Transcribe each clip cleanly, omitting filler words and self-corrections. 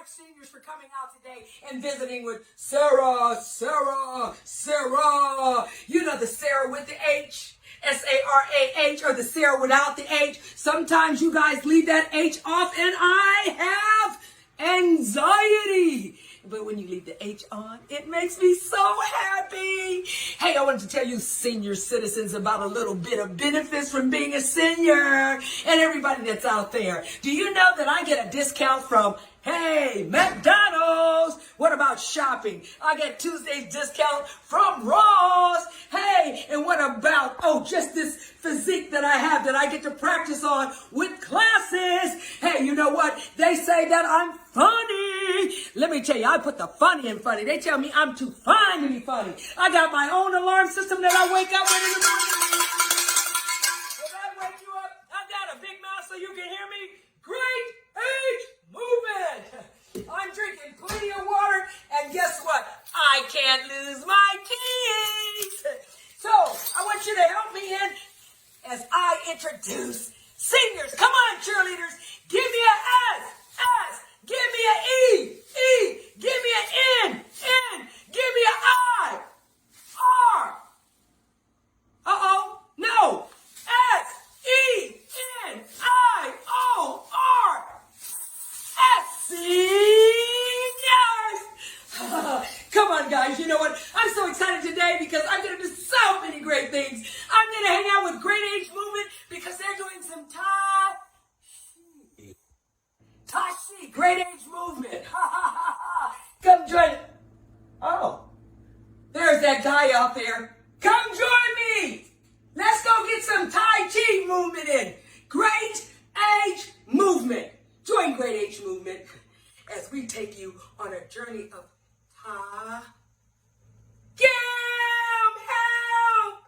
much, seniors, for coming out today and visiting with Sarah. You know the Sarah with the H. Sarah, or the Sarah without the H. Sometimes you guys leave that H off, and I have anxiety. But when you leave the H on, it makes me so happy. Hey, I wanted to tell you senior citizens about a little bit of benefits from being a senior. And everybody that's out there, do you know that I get a discount from, hey, McDonald's? What about shopping? I get Tuesday's discount from Ross. Hey, and what about, just this physique that I have that I get to practice on with classes? Hey, you know what? They say that I'm funny. Let me tell you, I put the funny in funny. They tell me I'm too fine to be funny. I got my own alarm system that I wake up with in the morning. When I wake you up, I got a big mouth so you can hear me. Great age movement. I'm drinking plenty of water, and guess what? I can't lose my keys. So I want you to help me in as I introduce seniors. Come on, cheerleaders. Give me an S. Give me an E. Give me an N. Give me an I. R. No. SENIOR. Seniors. Come on, guys. You know what? I'm so excited today because I'm going to do so many great things. I'm going to hang out with Great Age Movement because they're doing some Tai-Chi, Great Age Movement. Come join. Oh, there's that guy out there. Come join me. Let's go get some Tai Chi movement in. Great Age Movement. Join Great Age Movement as we take you on a journey of Ta. Give help.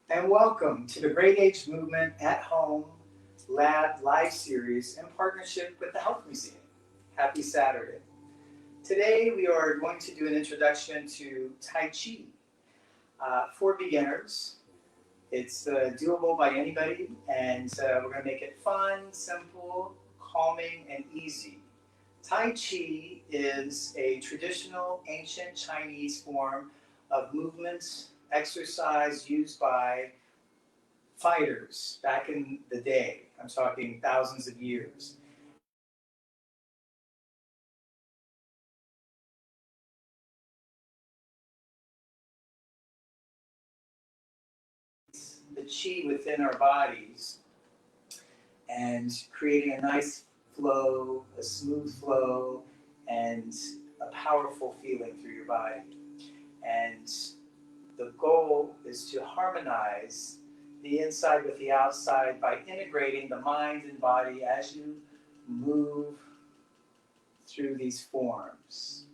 And welcome to the Great Age Movement at Home Lab Live Series in partnership with the Health Museum. Happy Saturday. Today we are going to do an introduction to Tai Chi for beginners. It's doable by anybody, and we're going to make it fun, simple, calming, and easy. Tai Chi is a traditional ancient Chinese form of movement exercise used by fighters back in the day. I'm talking thousands of years. The chi within our bodies and creating a nice flow, a smooth flow, and a powerful feeling through your body. And the goal is to harmonize the inside with the outside by integrating the mind and body as you move through these forms.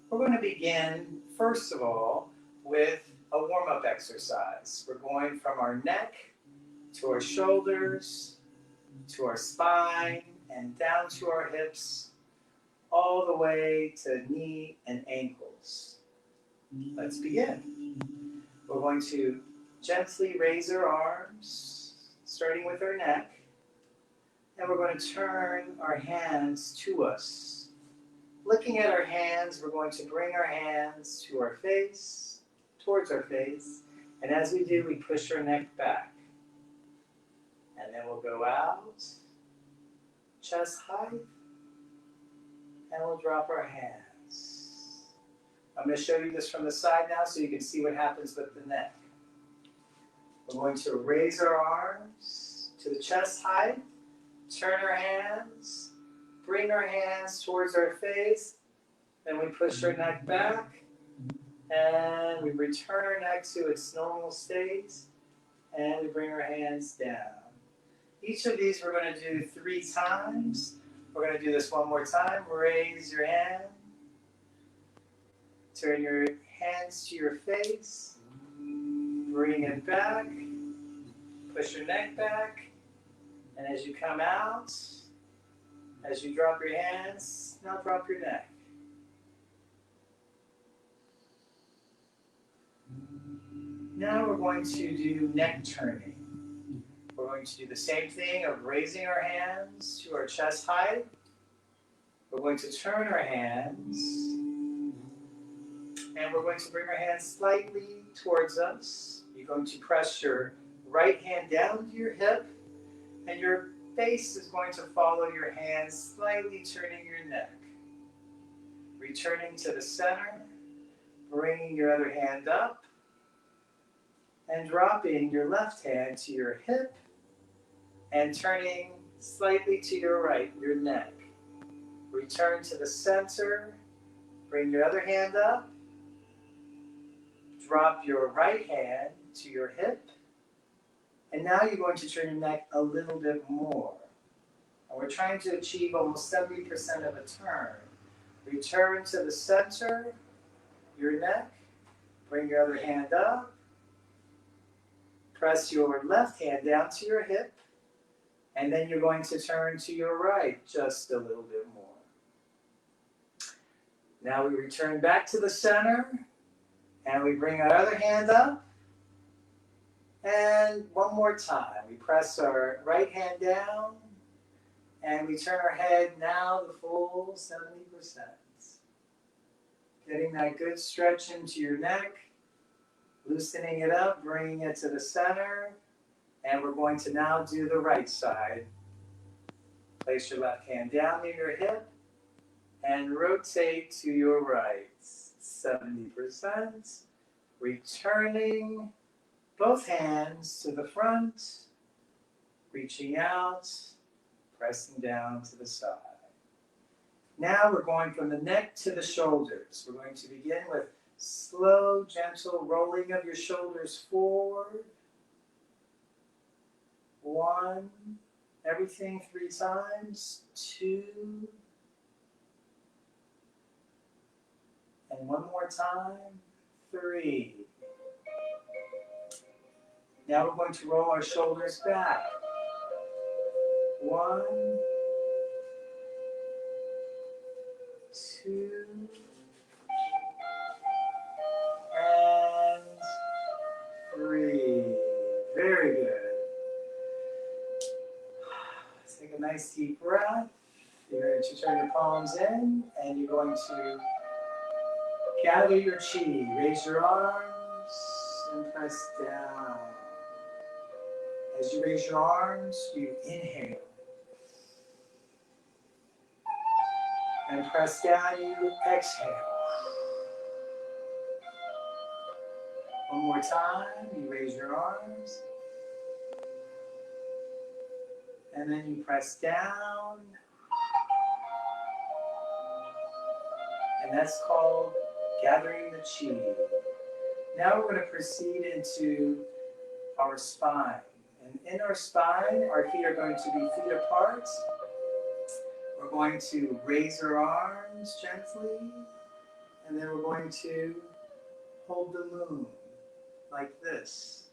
We're going to begin, first of all, with a warm-up exercise. We're going from our neck to our shoulders, to our spine, and down to our hips, all the way to knee and ankles. Let's begin. We're going to gently raise our arms, starting with our neck, and we're going to turn our hands to us. Looking at our hands, we're going to bring our hands to our face, towards our face, and as we do, we push our neck back. And then we'll go out, chest height, and we'll drop our hands. I'm going to show you this from the side now so you can see what happens with the neck. We're going to raise our arms to the chest height, turn our hands, bring our hands towards our face, then we push our neck back, and we return our neck to its normal state, and we bring our hands down. Each of these we're going to do 3 times. We're going to do this one more time. Raise your hand. Turn your hands to your face. Bring it back. Push your neck back. And as you come out, as you drop your hands, now drop your neck. Now we're going to do neck turning. We're going to do the same thing of raising our hands to our chest height. We're going to turn our hands, and we're going to bring our hands slightly towards us. You're going to press your right hand down to your hip, and your face is going to follow your hands, slightly turning your neck. Returning to the center, bringing your other hand up, and dropping your left hand to your hip, and turning slightly to your right, your neck. Return to the center, bring your other hand up, drop your right hand to your hip, and now you're going to turn your neck a little bit more. And we're trying to achieve almost 70% of a turn. Return to the center, your neck, bring your other hand up, press your left hand down to your hip, and then you're going to turn to your right just a little bit more. Now we return back to the center, and we bring our other hand up, and one more time. We press our right hand down, and we turn our head now the full 70%. Getting that good stretch into your neck, loosening it up, bringing it to the center, and we're going to now do the right side. Place your left hand down near your hip, and rotate to your right, 70%. Returning both hands to the front, reaching out, pressing down to the side. Now we're going from the neck to the shoulders. We're going to begin with slow, gentle rolling of your shoulders forward. 1, everything 3 times, 2, and one more time, 3. Now we're going to roll our shoulders back. 1, 2, and 3. Very good. Let's take a nice deep breath. You're going to turn your palms in, and you're going to gather your chi. Raise your arms and press down. As you raise your arms, you inhale. And press down, you exhale. One more time, you raise your arms. And then you press down. And that's called gathering the chi. Now we're going to proceed into our spine. And in our spine, our feet are going to be feet apart. We're going to raise our arms gently, and then we're going to hold the moon like this.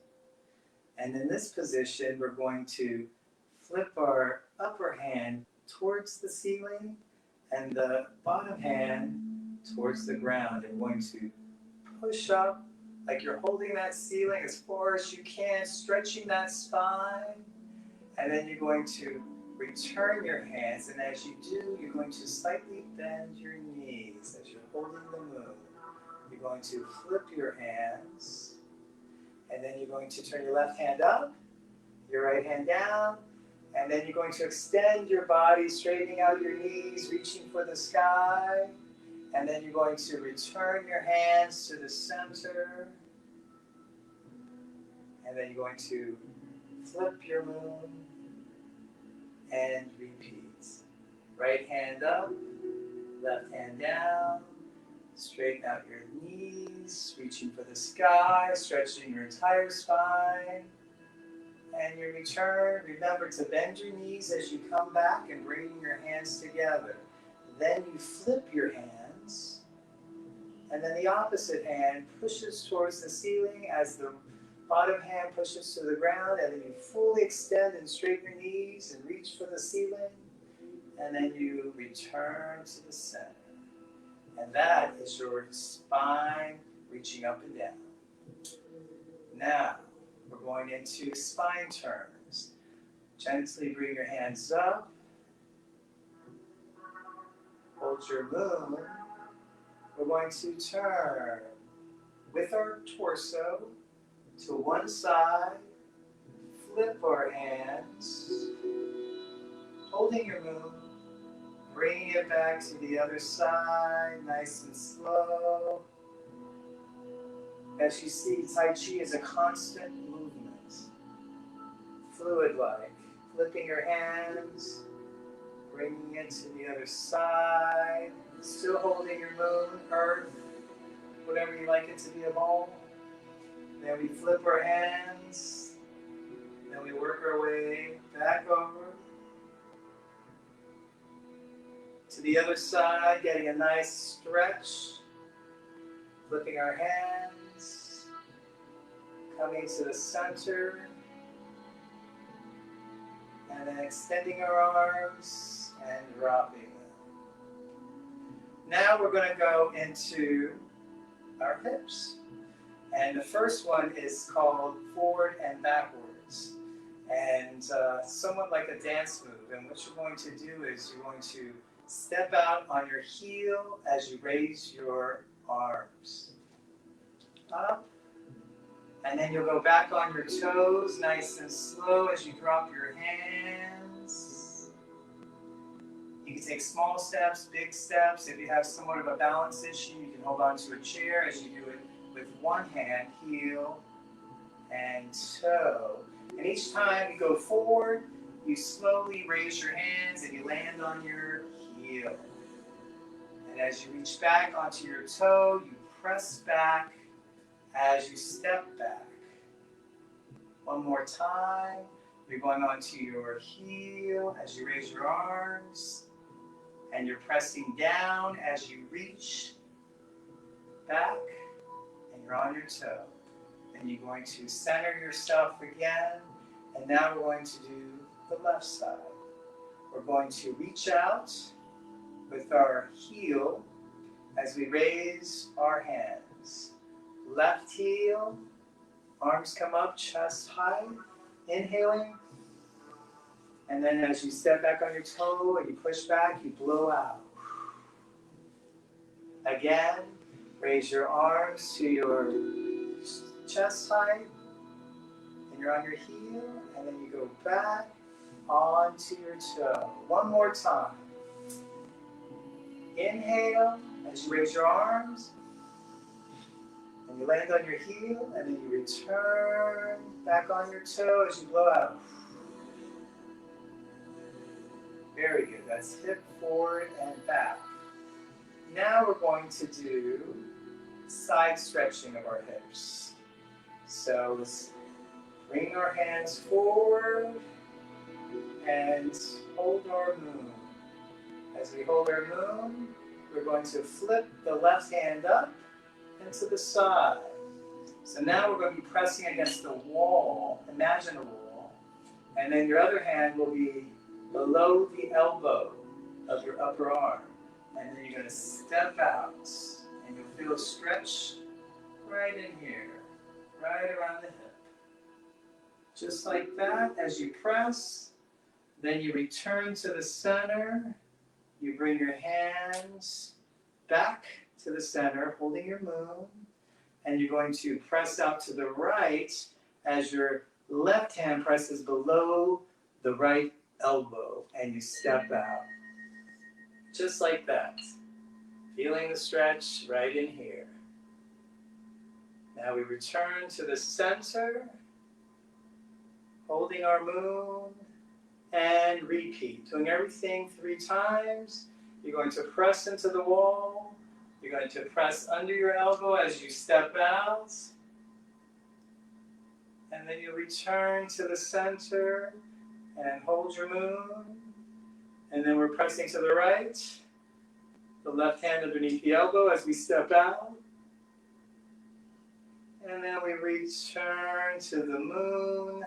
And in this position, we're going to flip our upper hand towards the ceiling and the bottom hand towards the ground. And we're going to push up like you're holding that ceiling as far as you can, stretching that spine. And then you're going to return your hands, and as you do, you're going to slightly bend your knees as you're holding the moon. You're going to flip your hands, and then you're going to turn your left hand up, your right hand down, and then you're going to extend your body, straightening out your knees, reaching for the sky, and then you're going to return your hands to the center, and then you're going to flip your moon, and repeat. Right hand up, left hand down, straighten out your knees, reaching for the sky, stretching your entire spine. And you return, remember to bend your knees as you come back and bringing your hands together. Then you flip your hands, and then the opposite hand pushes towards the ceiling as the bottom hand pushes to the ground, and then you fully extend and straighten your knees and reach for the ceiling, and then you return to the center. And that is your spine reaching up and down. Now, we're going into spine turns. Gently bring your hands up. Hold your moon. We're going to turn with our torso to one side. Flip our hands. Holding your moon. Bringing it back to the other side, nice and slow. As you see, Tai Chi is a constant movement. Fluid-like. Flipping your hands. Bringing it to the other side. Still holding your moon, earth, whatever you like it to be a ball. Then we flip our hands. Then we work our way back over to the other side, getting a nice stretch. Flipping our hands. Coming to the center. And then extending our arms and dropping them. Now we're going to go into our hips. And the first one is called forward and backwards. And somewhat like a dance move. And what you're going to do is you're going to step out on your heel as you raise your arms. Up. And then you'll go back on your toes, nice and slow as you drop your hands. You can take small steps, big steps. If you have somewhat of a balance issue, you can hold on to a chair as you do it with one hand, heel and toe. And each time you go forward, you slowly raise your hands and you land on your heel. And as you reach back onto your toe, you press back as you step back. One more time. You're going onto your heel as you raise your arms. And you're pressing down as you reach back. And you're on your toe. And you're going to center yourself again. And now we're going to do the left side. We're going to reach out with our heel as we raise our hands. Left heel, arms come up, chest high, inhaling. And then as you step back on your toe and you push back, you blow out. Again, raise your arms to your chest height. And you're on your heel, and then you go back onto your toe. One more time. Inhale as you raise your arms. And you land on your heel, and then you return back on your toe as you blow out. Very good. That's hip forward and back. Now we're going to do side stretching of our hips. So let's bring our hands forward and hold our moon. As we hold our moon, we're going to flip the left hand up and to the side. So now we're going to be pressing against the wall. Imagine a wall. And then your other hand will be below the elbow of your upper arm. And then you're going to step out. And you'll feel a stretch right in here, right around the hip. Just like that, as you press, then you return to the center. You bring your hands back to the center, holding your moon. And you're going to press out to the right as your left hand presses below the right elbow. And you step out. Just like that. Feeling the stretch right in here. Now we return to the center, holding our moon, and repeat. Doing everything 3 times. You're going to press into the wall. You're going to press under your elbow as you step out. And then you return to the center and hold your moon. And then we're pressing to the right. The left hand underneath the elbow as we step out. And then we return to the moon.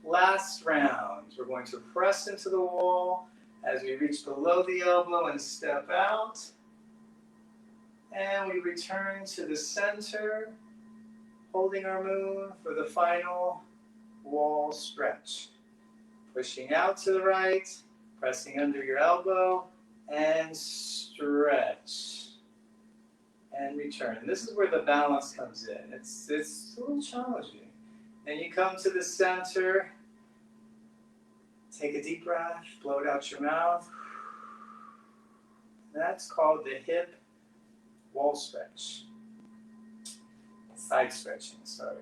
Last round. We're going to press into the wall as we reach below the elbow and step out. And we return to the center, holding our moon for the final wall stretch. Pushing out to the right, pressing under your elbow, and stretch. And return. And this is where the balance comes in. It's a little challenging. Then you come to the center. Take a deep breath, blow it out your mouth. That's called the hip wall stretch. Side stretching, sorry.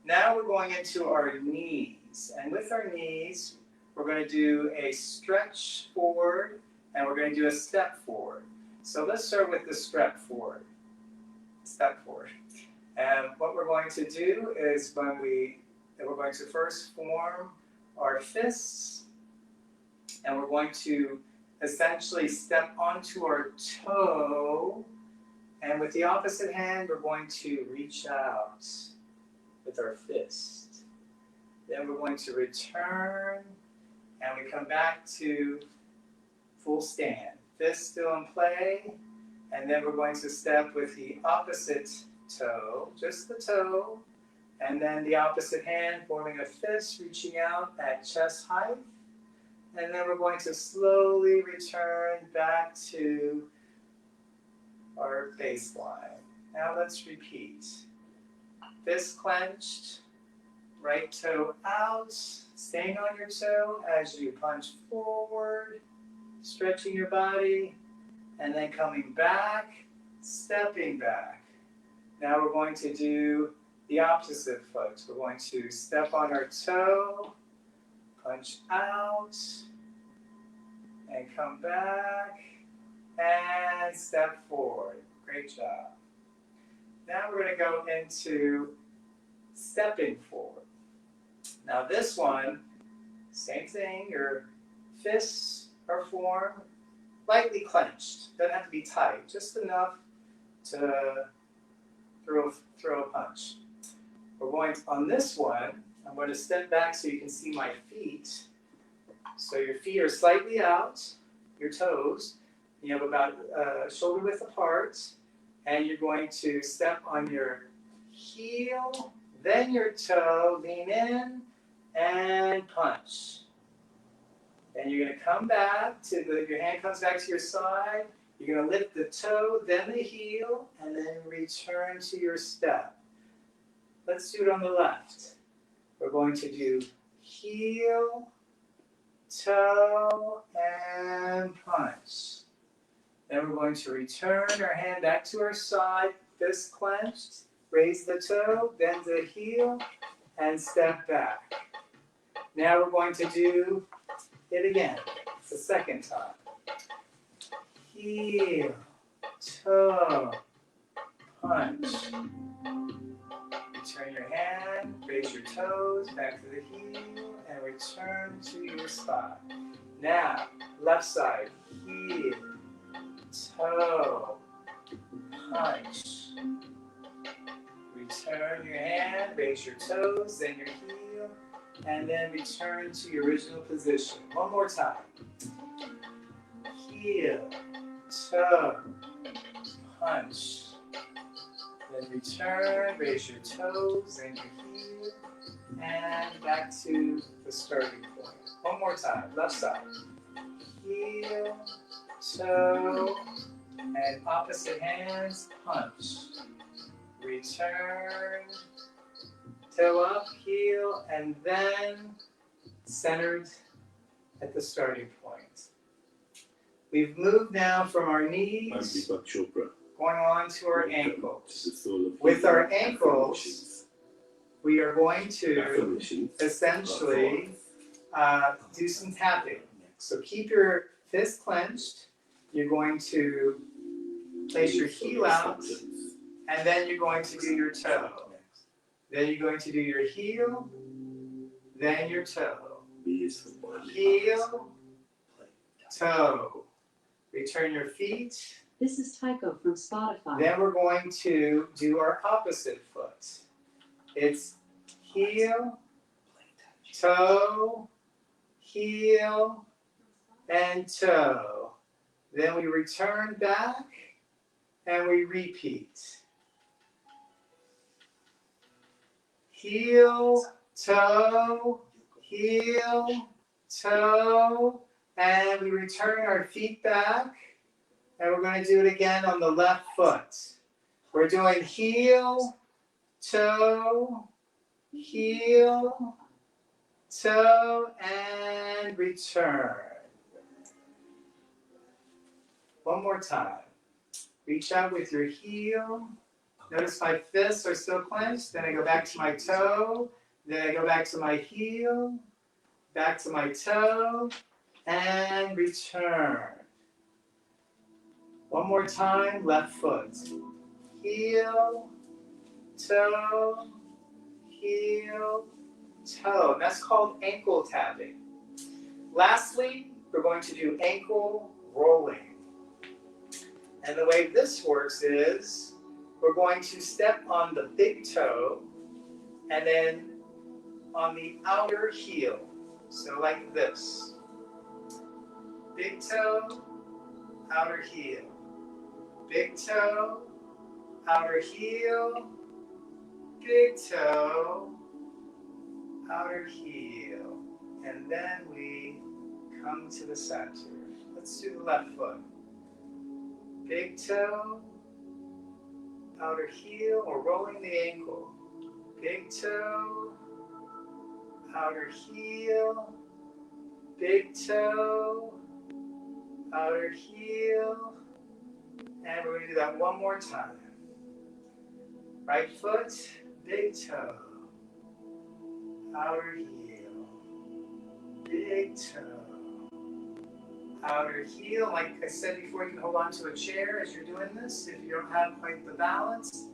Now we're going into our knees. And with our knees, we're going to do a stretch forward and we're going to do a step forward. So let's start with the step forward. Step forward. And what we're going to do is we're going to first form our fists and we're going to essentially step onto our toe, and with the opposite hand we're going to reach out with our fist. Then we're going to return and we come back to full stand. Fist still in play, and then we're going to step with the opposite toe, just the toe, and then the opposite hand forming a fist, reaching out at chest height. And then we're going to slowly return back to our baseline. Now let's repeat. Fist clenched, right toe out, staying on your toe as you punch forward, stretching your body, and then coming back, stepping back. Now we're going to do the opposite foot. We're going to step on our toe, punch out, and come back, and step forward. Great job. Now we're going to go into stepping forward. Now this one, same thing, your fists are formed, lightly clenched. Doesn't have to be tight, just enough to throw a punch. We're going to, on this one, I'm going to step back so you can see my feet. So your feet are slightly out, your toes. You have about shoulder width apart, and you're going to step on your heel, then your toe, lean in, and punch. Then you're going to come back to your hand comes back to your side. You're going to lift the toe, then the heel, and then return to your step. Let's do it on the left. We're going to do heel, toe, and punch. Then we're going to return our hand back to our side, fist clenched, raise the toe, bend the heel, and step back. Now we're going to do it again. It's the second time. Heel, toe, punch. Turn your hand, raise your toes, back to the heel, and return to your spot. Now, left side, heel, toe, punch. Return your hand, raise your toes, then your heel, and then return to your original position. One more time. Heel, toe, punch. Then return, raise your toes and your heel, and back to the starting point. One more time, left side. Heel, toe, and opposite hands, punch. Return, toe up, heel, and then centered at the starting point. We've moved now from our knees, going on to our ankles. With our ankles, we are going to essentially do some tapping. So keep your fist clenched. You're going to place your heel out, and then you're going to do your toe. Then you're going to do your heel, then your toe. Heel, toe. Return your feet. This is Tycho from Spotify. Then we're going to do our opposite foot. It's heel, toe, heel, and toe. Then we return back and we repeat. Heel, toe, heel, toe, and we return our feet back, and we're going to do it again on the left foot. We're doing heel, toe, heel, toe, and return. One more time. Reach out with your heel. Notice my fists are still clenched. Then I go back to my toe. Then I go back to my heel. Back to my toe. And return. One more time. Left foot. Heel, toe, heel, toe. That's called ankle tapping. Lastly, we're going to do ankle rolling. And the way this works is we're going to step on the big toe and then on the outer heel. So like this. Big toe, outer heel. Big toe, outer heel. Big toe, outer heel. And then we come to the center. Let's do the left foot. Big toe, outer heel, or rolling the ankle. Big toe, outer heel, big toe, outer heel, and we're going to do that one more time. Right foot, big toe, outer heel, big toe, outer heel. Like I said before, you can hold on to a chair as you're doing this. If you don't have quite the balance,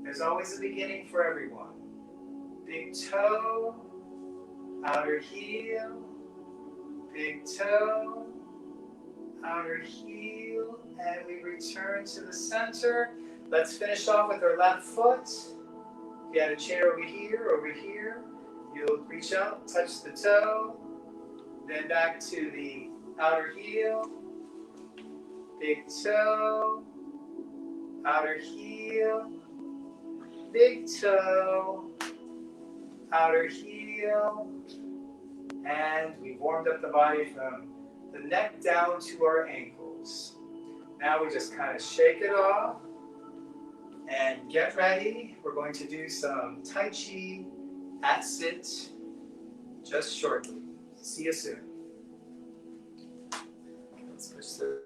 there's always a beginning for everyone. Big toe, outer heel, big toe, outer heel, and we return to the center. Let's finish off with our left foot. If you had a chair over here, you'll reach out, touch the toe, then back to the outer heel, big toe, outer heel, big toe, outer heel, and we warmed up the body from the neck down to our ankles. Now we just kind of shake it off and get ready. We're going to do some Tai Chi at sit just shortly. See you soon. Let's push the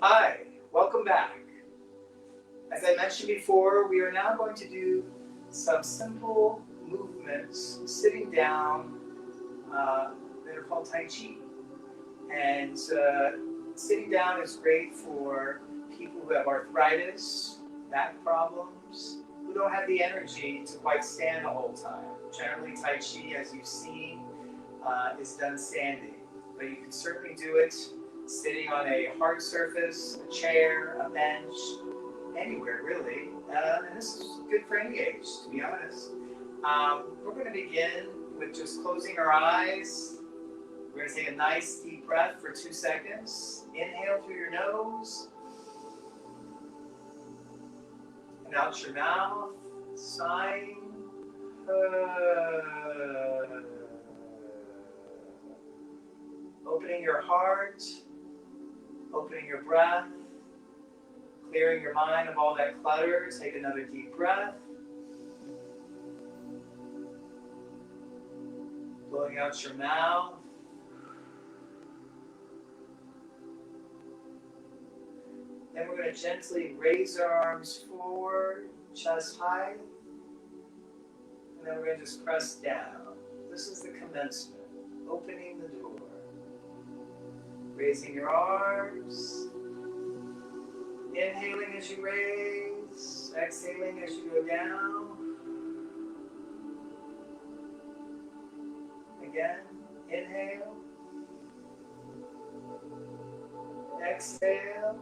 Hi, welcome back. As I mentioned before, we are now going to do some simple movements sitting down that are called Tai Chi. And sitting down is great for people who have arthritis, back problems, who don't have the energy to quite stand the whole time. Generally, Tai Chi, as you've seen, is done standing. But you can certainly do it sitting on a hard surface, a chair, a bench, anywhere really. And this is good for any age, to be honest. We're going to begin with just closing our eyes. We're going to take a nice deep breath for 2 seconds. Inhale through your nose. And out your mouth. Sighing. Opening your heart. Opening your breath. Clearing your mind of all that clutter. Take another deep breath. Blowing out your mouth. Then we're going to gently raise our arms forward, chest high. And then we're going to just press down. This is the commencement, opening the door. Raising your arms. Inhaling as you raise, exhaling as you go down. Again, inhale, exhale.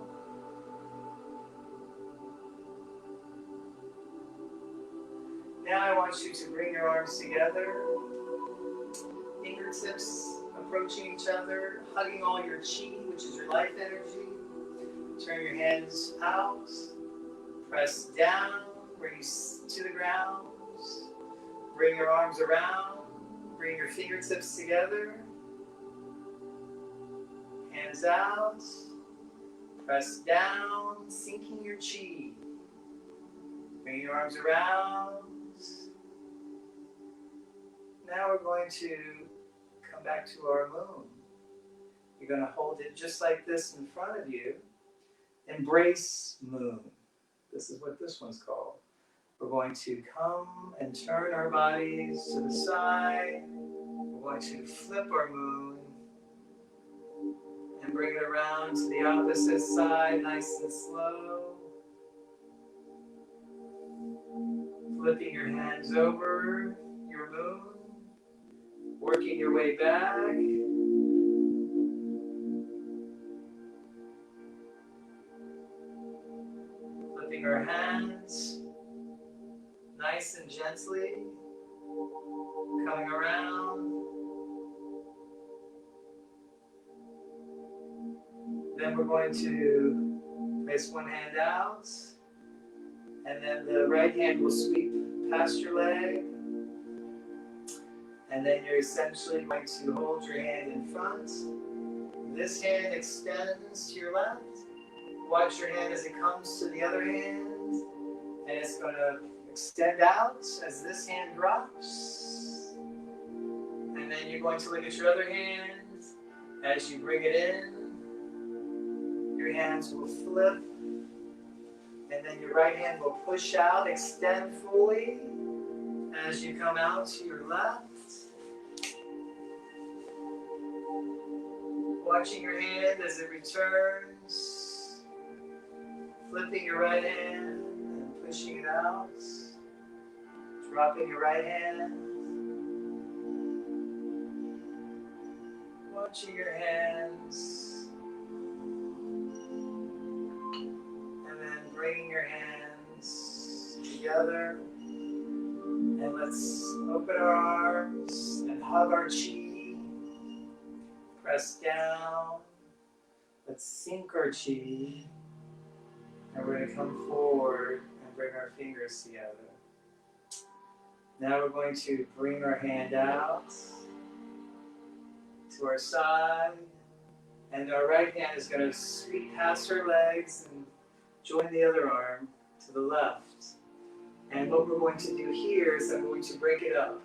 Now I want you to bring your arms together, fingertips approaching each other, hugging all your chi, which is your life energy. Turn your hands out, press down, bring you to the ground. Bring your arms around, bring your fingertips together. Hands out, press down, sinking your chi. Bring your arms around. Now we're going to come back to our moon. You're going to hold it just like this in front of you. Embrace moon. This is what this one's called. We're going to come and turn our bodies to the side. We're going to flip our moon and bring it around to the opposite side, nice and slow. Flipping your hands over your moon, working your way back. Flipping our hands nice and gently, coming around. Then we're going to place one hand out, and then the right hand will sweep past your leg. And then you're essentially going to hold your hand in front. This hand extends to your left. Watch your hand as it comes to the other hand. And it's going to extend out as this hand drops. And then you're going to look at your other hand. As you bring it in, your hands will flip. And then your right hand will push out, extend fully. As you come out to your left. Watching your hand as it returns. Flipping your right hand and pushing it out. Dropping your right hand. Watching your hands. And then bringing your hands together. And let's open our arms and hug our chi. Press down. Let's sink our chi. And we're going to come forward and bring our fingers together. Now we're going to bring our hand out to our side. And our right hand is going to sweep past our legs and join the other arm to the left. And what we're going to do here is I'm going to break it up.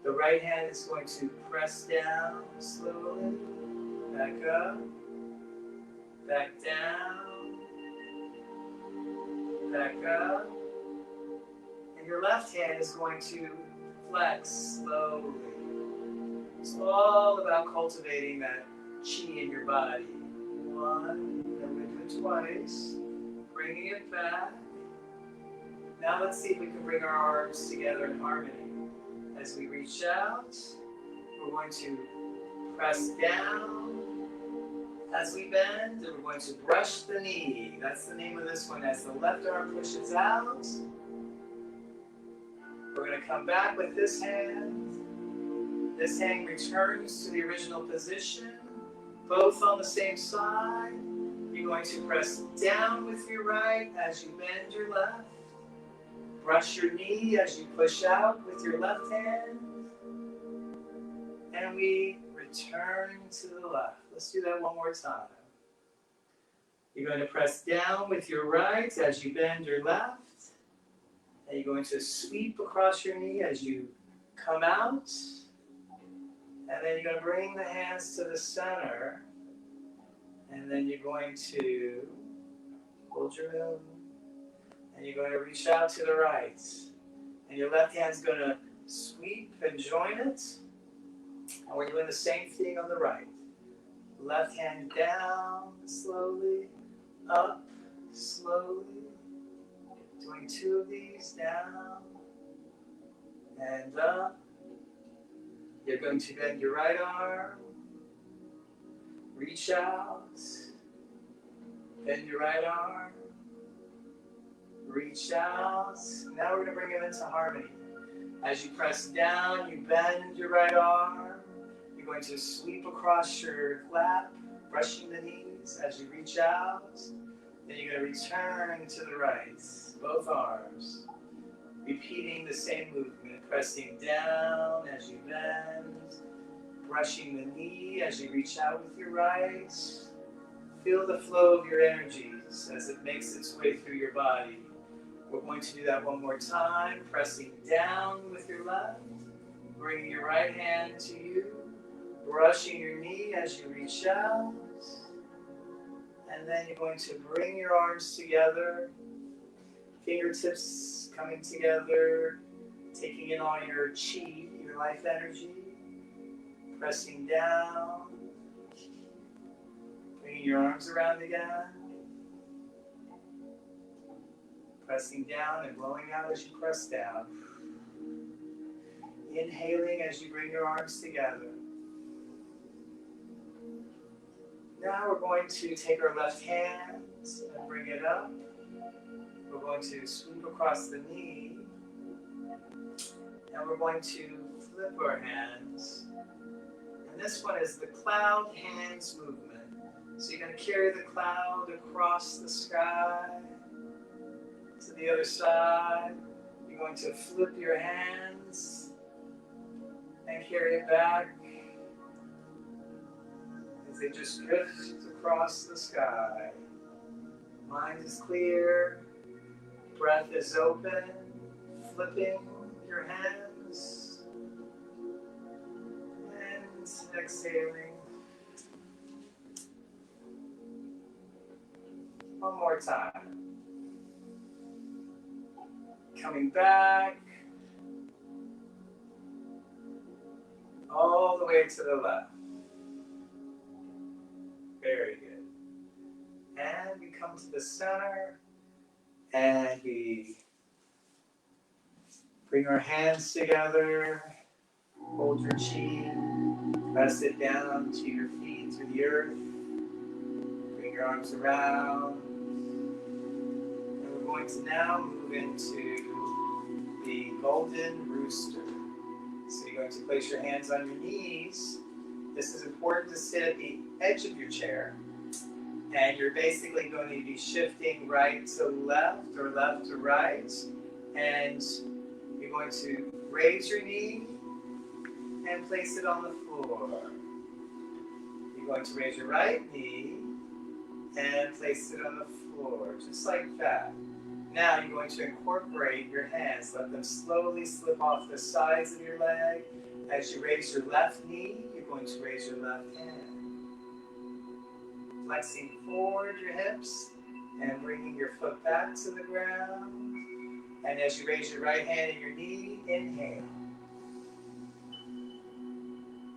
The right hand is going to press down slowly, back up, back down, back up. And your left hand is going to flex slowly. It's all about cultivating that chi in your body. One, and we're going to do it twice, bringing it back. Now let's see if we can bring our arms together in harmony. As we reach out, we're going to press down as we bend, and we're going to brush the knee. That's the name of this one. As the left arm pushes out, we're going to come back with this hand. This hand returns to the original position, both on the same side. You're going to press down with your right as you bend your left. Brush your knee as you push out with your left hand. And we return to the left. Let's do that one more time. You're going to press down with your right as you bend your left. And you're going to sweep across your knee as you come out. And then you're going to bring the hands to the center. And then you're going to hold your moon. And you're going to reach out to the right. And your left hand's going to sweep and join it. And we're doing the same thing on the right. Left hand down slowly, up, slowly. Doing 2 of these, down and up. You're going to bend your right arm, reach out, bend your right arm, reach out. Now we're going to bring them into harmony. As you press down, you bend your right arm. You're going to sweep across your lap, brushing the knees as you reach out. Then you're going to return to the right, both arms. Repeating the same movement, pressing down as you bend, brushing the knee as you reach out with your right. Feel the flow of your energies as it makes its way through your body. We're going to do that one more time, pressing down with your left, bringing your right hand to you, brushing your knee as you reach out, and then you're going to bring your arms together, fingertips coming together, taking in all your chi, your life energy, pressing down, bringing your arms around again, pressing down and blowing out as you press down, inhaling as you bring your arms together. Now we're going to take our left hand and bring it up. We're going to sweep across the knee, and we're going to flip our hands. And this one is the cloud hands movement. So you're going to carry the cloud across the sky to the other side. You're going to flip your hands and carry it back as they just drift across the sky. Mind is clear. Breath is open, flipping your hands, and exhaling. One more time. Coming back, all the way to the left. Very good. And we come to the center. And we bring our hands together, hold your chi, press it down to your feet, to the earth. Bring your arms around. And we're going to now move into the golden rooster. So you're going to place your hands on your knees. This is important to sit at the edge of your chair. And you're basically going to be shifting right to left or left to right. And you're going to raise your knee and place it on the floor. You're going to raise your right knee and place it on the floor, just like that. Now you're going to incorporate your hands. Let them slowly slip off the sides of your leg. As you raise your left knee, you're going to raise your left hand. Flexing forward your hips and bringing your foot back to the ground. And as you raise your right hand and your knee, inhale.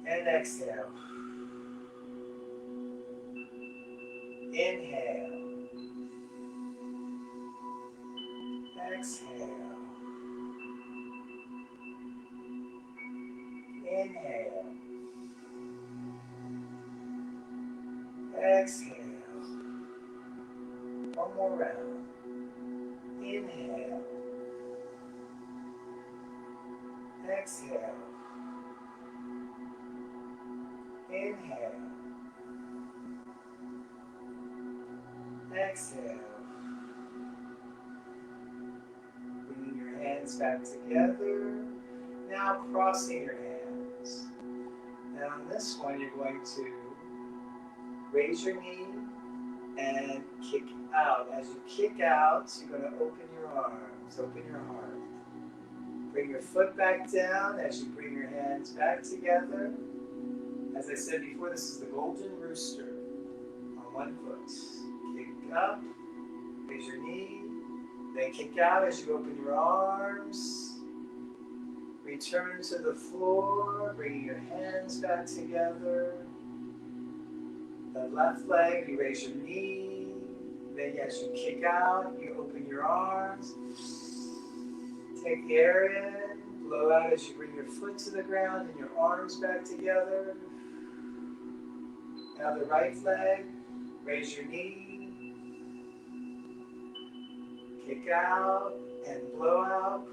And exhale. Inhale. Exhale. Inhale. Exhale. One more round. Inhale. Exhale. Inhale. Exhale. Bringing your hands back together. Now crossing your hands. And on this one, you're going to raise your knee and kick out. As you kick out, you're going to open your arms, open your heart. Bring your foot back down as you bring your hands back together. As I said before, this is the golden rooster on one foot. Kick up, raise your knee, then kick out as you open your arms. Return to the floor, bringing your hands back together. The left leg, you raise your knee, Then as you kick out, you open your arms. Take the air in. Blow out as you bring your foot to the ground and your arms back together. Now the right leg. Raise your knee. Kick out and blow out.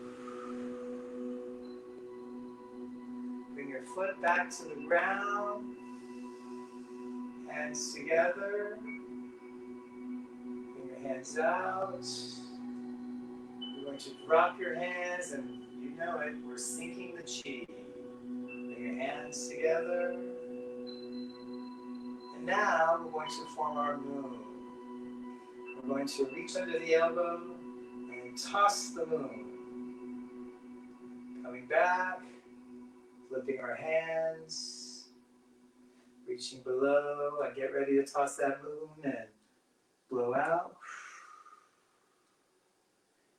Bring your foot back to the ground. Hands together. Bring your hands out. You're going to drop your hands, and you know it, we're sinking the chi. Bring your hands together. And now we're going to form our moon. We're going to reach under the elbow and toss the moon. Coming back, flipping our hands, reaching below, and get ready to toss that moon and blow out.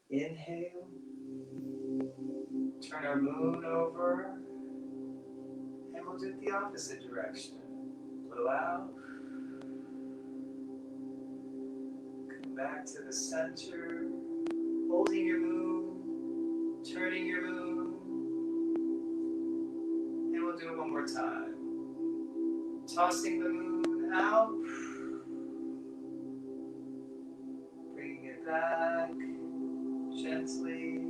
Inhale. Turn our moon over, and we'll do it the opposite direction. Blow out. Come back to the center, holding your moon, turning your moon, and we'll do it one more time. Tossing the moon out, bringing it back gently,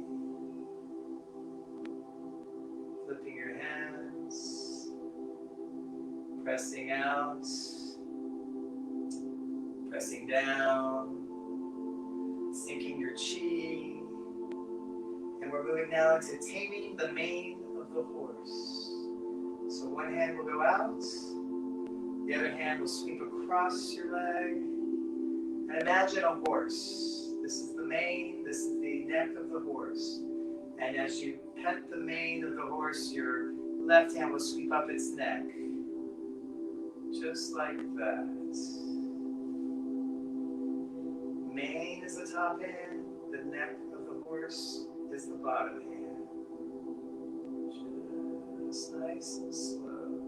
flipping your hands, pressing out, pressing down, sinking your chi, and we're moving now into taming the mane of the horse. So one hand will go out, the other hand will sweep across your leg, and imagine a horse. This is the mane, this is the neck of the horse. And as you pet the mane of the horse, your left hand will sweep up its neck. Just like that. Mane is the top hand, the neck of the horse is the bottom hand. Just nice and slow.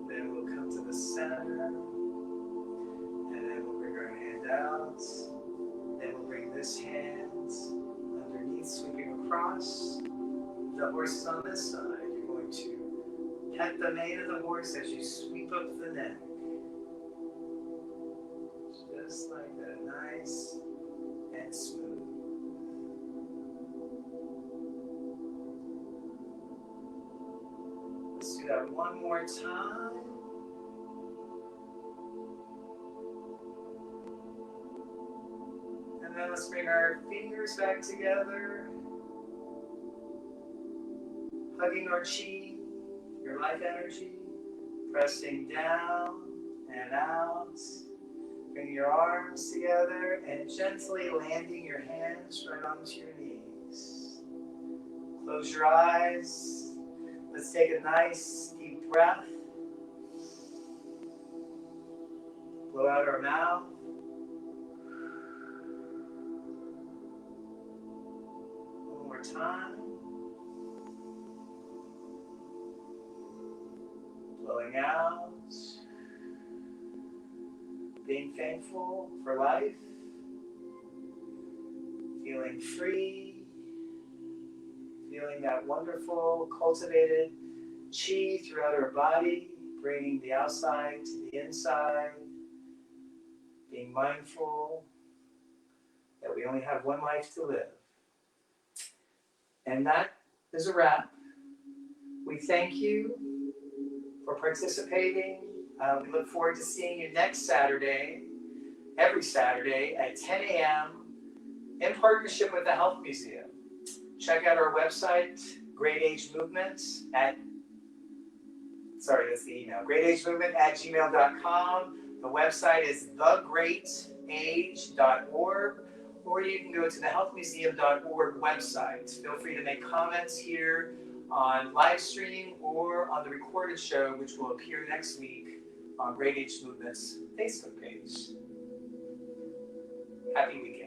Then we'll come to the center, and then we'll bring our hand out. Then we'll bring this hand underneath, sweeping across. The horse is on this side. You're going to pet the mane of the horse as you sweep up the neck. Just like that, nice and smooth. Let's do that one more time. And then let's bring our fingers back together. Hugging our chi, your life energy. Pressing down and out. Bring your arms together and gently landing your hands right onto your knees. Close your eyes. Let's take a nice deep breath. Blow out our mouth. One more time. Blowing out. Being thankful for life. Feeling free. Feeling that wonderful, cultivated chi throughout our body, bringing the outside to the inside. Being mindful that we only have one life to live. And that is a wrap. We thank you for participating. We look forward to seeing you next Saturday, every Saturday at 10 a.m. in partnership with the Health Museum. Check out our website, Great Age Movement that's the email, greatagemovement@gmail.com. The website is thegreatage.org, or you can go to the healthmuseum.org website. Feel free to make comments here on live stream or on the recorded show, which will appear next week on Great Age Movement's Facebook page. Happy weekend.